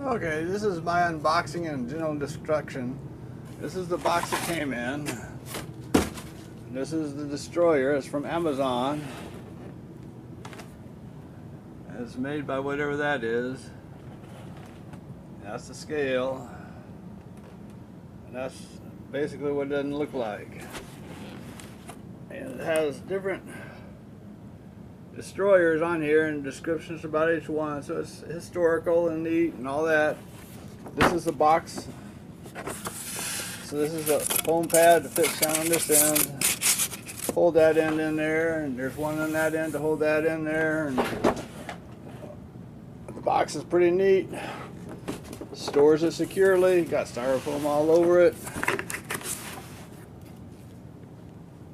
Okay, this is my unboxing and general destruction. This is the box that came in. This is the destroyer. It's from Amazon. It's made by whatever that is. That's the scale. And that's basically what it doesn't look like. And it has different destroyers on here and descriptions about each one, so it's historical and neat and all that. This is the box. So this is a foam pad that fits down on this end. Hold that end in there, and there's one on that end to hold that in there. And the box is pretty neat. Stores it securely. Got styrofoam all over it.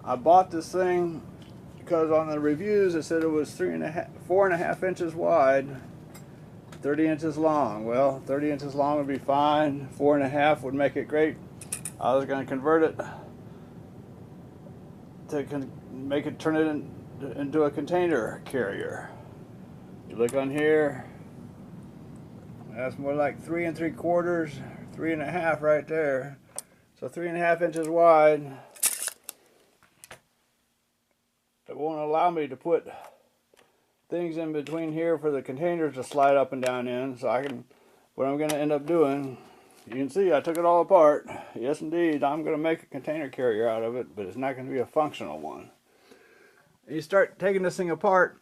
I bought this thing because on the reviews it said it was 4.5 inches wide, 30 inches long. Well, 30 inches long would be fine. 4.5 would make it great. I was going to convert it to turn it into a container carrier. You look on here, that's more like 3 3/4, 3.5 right there. So 3.5 inches wide. It won't allow me to put things in between here for the containers to slide up and down in. So what I'm going to end up doing, you can see I took it all apart. Yes indeed, I'm going to make a container carrier out of it, but it's not going to be a functional one. And you start taking this thing apart.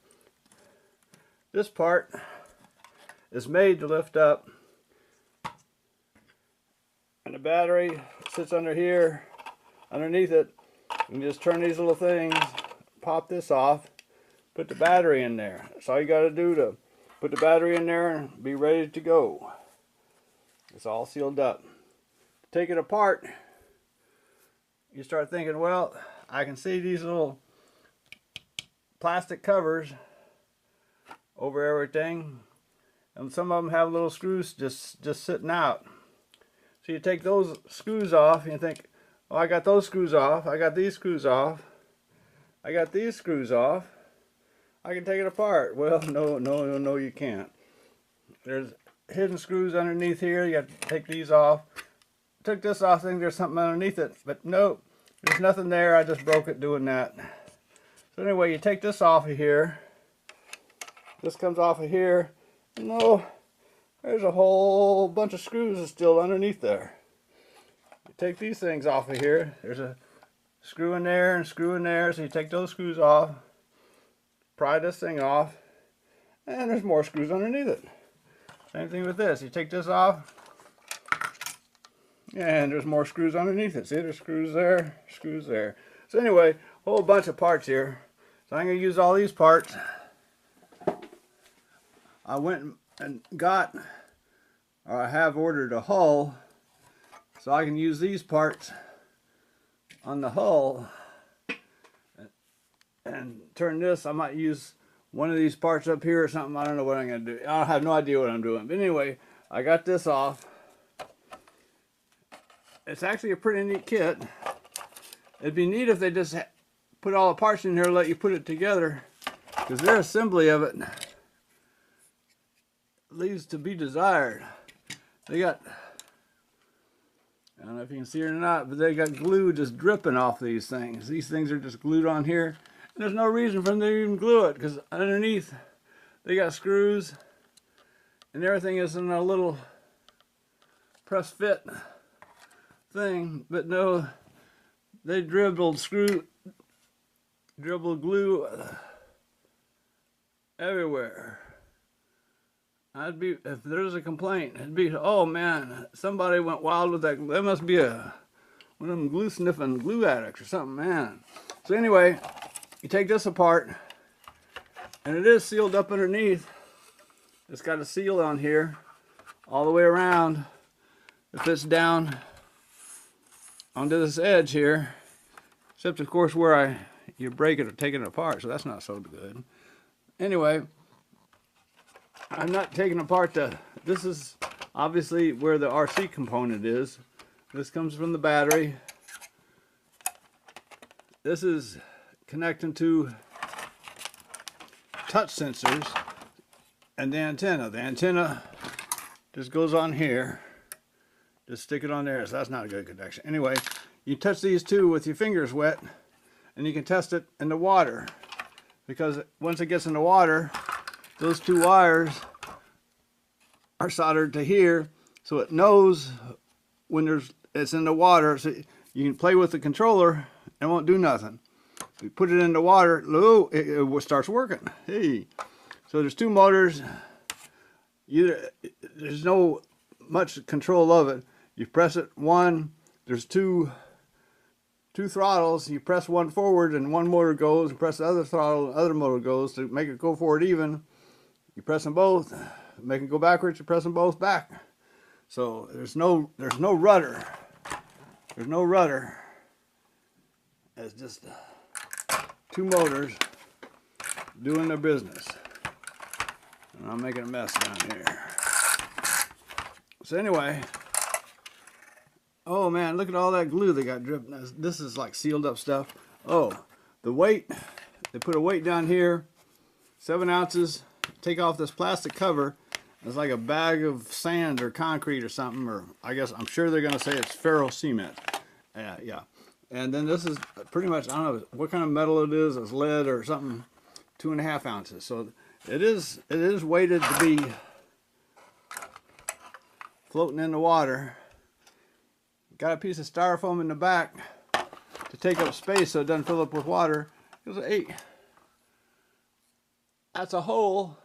This part is made to lift up, and the battery sits under here. Underneath it, you can just turn these little things, pop this off, put the battery in there. That's all you got to do to put the battery in there and be ready to go. It's all sealed up. Take it apart, you start thinking, well, I can see these little plastic covers over everything, and some of them have little screws just sitting out. So you take those screws off and you think, oh, I got those screws off, I got these screws off, I got these screws off, I can take it apart. Well, no, you can't. There's hidden screws underneath here. You got to take these off. Took this off, thinking there's something underneath it, but nope, there's nothing there. I just broke it doing that. So anyway, you take this off of here. This comes off of here. No, there's a whole bunch of screws that's still underneath there. You take these things off of here. There's a screw in there and screw in there, so you take those screws off, pry this thing off, and there's more screws underneath it. Same thing with this. You take this off, and there's more screws underneath it. See, there's screws there, screws there. So anyway, a whole bunch of parts here. So I'm going to use all these parts. I went and got, or I have ordered a hull, so I can use these parts on the hull and turn this. I might use one of these parts up here or something. I don't know what I'm going to do. I have no idea what I'm doing. But anyway, I got this off. It's actually a pretty neat kit. It'd be neat if they just put all the parts in here and let you put it together, because their assembly of it leaves to be desired. They got, I don't know if you can see it or not, but they got glue just dripping off these things. These things are just glued on here. And there's no reason for them to even glue it, because underneath they got screws and everything is in a little press fit thing. But no, they dribbled glue everywhere. If there's a complaint, it'd be, oh man, somebody went wild with that. That must be one of them glue sniffing glue addicts or something, man. So anyway, you take this apart, and it is sealed up underneath. It's got a seal on here all the way around. It fits down onto this edge here, except of course where you break it or take it apart, so that's not so good. Anyway, I'm not taking apart this is obviously where the RC component is. This comes from the battery. This is connecting to touch sensors and the antenna. The antenna just goes on here. Just stick it on there. So that's not a good connection. Anyway, you touch these two with your fingers wet, and you can test it in the water. Because once it gets in the water, those two wires are soldered to here, so it knows when it's in the water. So you can play with the controller and it won't do nothing. You put it in the water, it starts working. Hey, so there's two motors. There's no much control of it. You press it one. There's two throttles. You press one forward and one motor goes, and press the other throttle and the other motor goes to make it go forward even. You press them both, make it go backwards, you press them both back. So there's no rudder. There's no rudder. It's just two motors doing their business. And I'm making a mess down here. So anyway, oh man, look at all that glue they got dripping. This is like sealed up stuff. Oh, the weight, they put a weight down here, 7 ounces. Take off this plastic cover. It's like a bag of sand or concrete or something, or I guess I'm sure they're going to say it's ferro cement. Yeah. And then this is pretty much, I don't know what kind of metal it is. It's lead or something. 2.5 ounces. So it is weighted to be floating in the water. Got a piece of styrofoam in the back to take up space so it doesn't fill up with water. That's a hole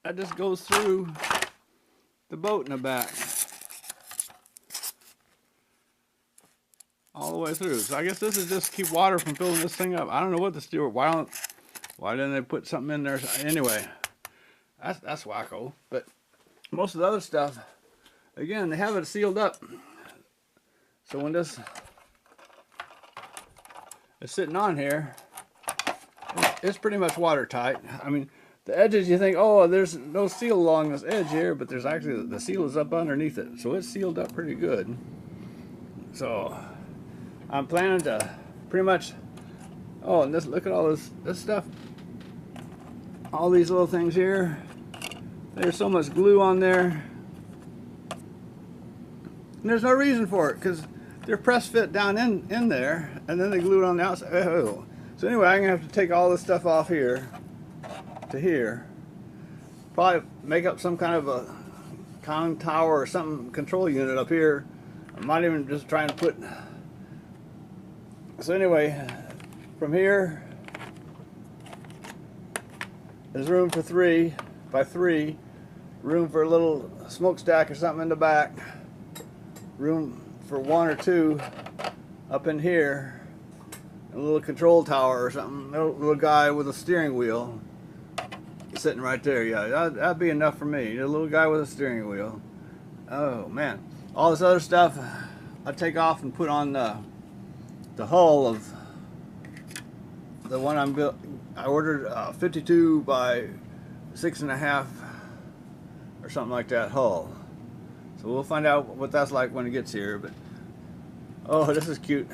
that just goes through the boat in the back. All the way through. So I guess this is just to keep water from filling this thing up. I don't know what the steel, why didn't they put something in there? Anyway, that's wacko. But most of the other stuff, again, they have it sealed up. So when this is sitting on here, it's pretty much watertight. I mean, the edges, you think, oh, there's no seal along this edge here, but there's actually, the seal is up underneath it. So it's sealed up pretty good. So I'm planning to pretty much, oh, and look at all this stuff. All these little things here. There's so much glue on there. And there's no reason for it, because they're press fit down in there, and then they glue it on the outside. Oh. So anyway, I'm going to have to take all this stuff off here to here. Probably make up some kind of a con tower or something, control unit up here. I might even just try and put... So anyway, from here, there's room for 3 by 3. Room for a little smokestack or something in the back. Room for 1 or 2 up in here. A little control tower or something. A little guy with a steering wheel sitting right there. Yeah, that'd be enough for me. A little guy with a steering wheel. Oh man, all this other stuff I take off and put on the hull of the one I ordered 52 by 6.5 or something like that hull. So we'll find out what that's like when it gets here. But oh, this is cute.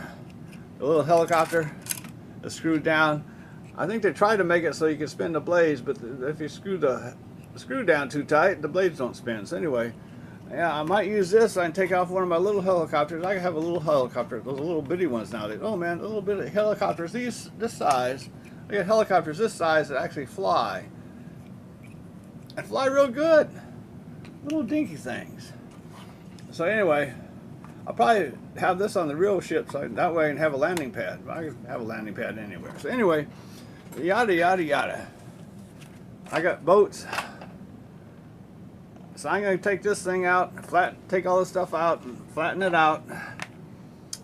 A little helicopter is screwed down. I think they tried to make it so you could spin the blades, but if you screw the screw down too tight, the blades don't spin. So anyway, yeah, I might use this. I can take off one of my little helicopters. I can have a little helicopter, those little bitty ones nowadays. Oh man, a little bit of helicopters this size. I got helicopters this size that actually fly. And fly real good. Little dinky things. So anyway, I'll probably have this on the real ship, so that way I can have a landing pad. I can have a landing pad anywhere. So anyway, yada yada yada. I got boats. So I'm going to take this thing out, take all this stuff out and flatten it out.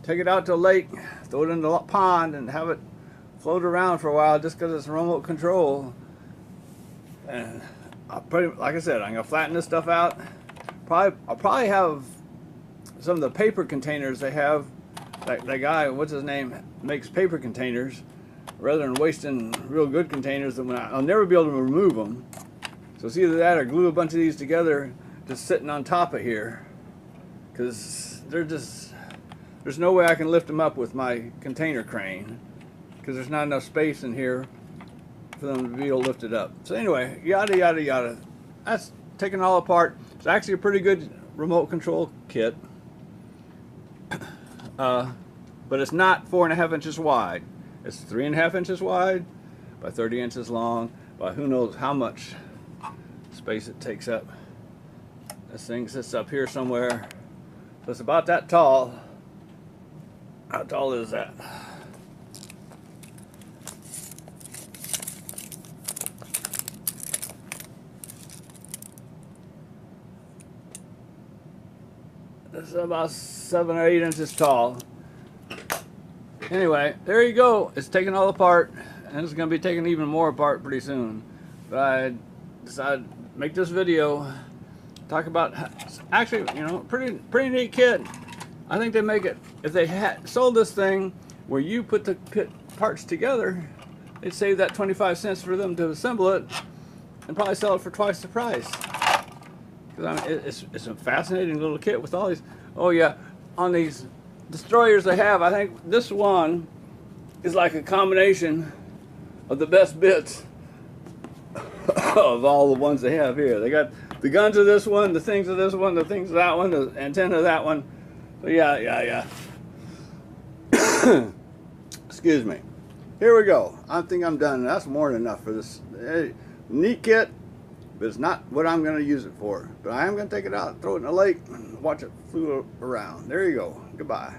Take it out to a lake, throw it in the pond and have it float around for a while just because it's remote control. And like I said, I'm going to flatten this stuff out. I'll probably have some of the paper containers they have. That guy, what's his name, makes paper containers. Rather than wasting real good containers, I'll never be able to remove them. So it's either that or glue a bunch of these together just sitting on top of here. Because there's no way I can lift them up with my container crane. Because there's not enough space in here for them to be able to lift it up. So anyway, yada yada yada. That's taken all apart. It's actually a pretty good remote control kit. But it's not 4.5 inches wide. It's 3.5 inches wide by 30 inches long by who knows how much space it takes up. This thing sits up here somewhere. So it's about that tall. How tall is that? This is about 7 or 8 inches tall. Anyway, there you go. It's taken all apart, and it's going to be taken even more apart pretty soon. But I decided to make this video, talk about, actually, you know, pretty neat kit. I think they make it, if they had sold this thing where you put the parts together, they'd save that 25 cents for them to assemble it and probably sell it for twice the price. Because I mean, it's a fascinating little kit with all these. Oh yeah, on these destroyers they have, I think this one is like a combination of the best bits of all the ones they have here. They got the guns of this one, the things of this one, the things of that one, the antenna of that one. So yeah. Excuse me. Here we go. I think I'm done. That's more than enough for this neat kit. But it's not what I'm going to use it for. But I am going to take it out, throw it in the lake, and watch it float around. There you go. Goodbye.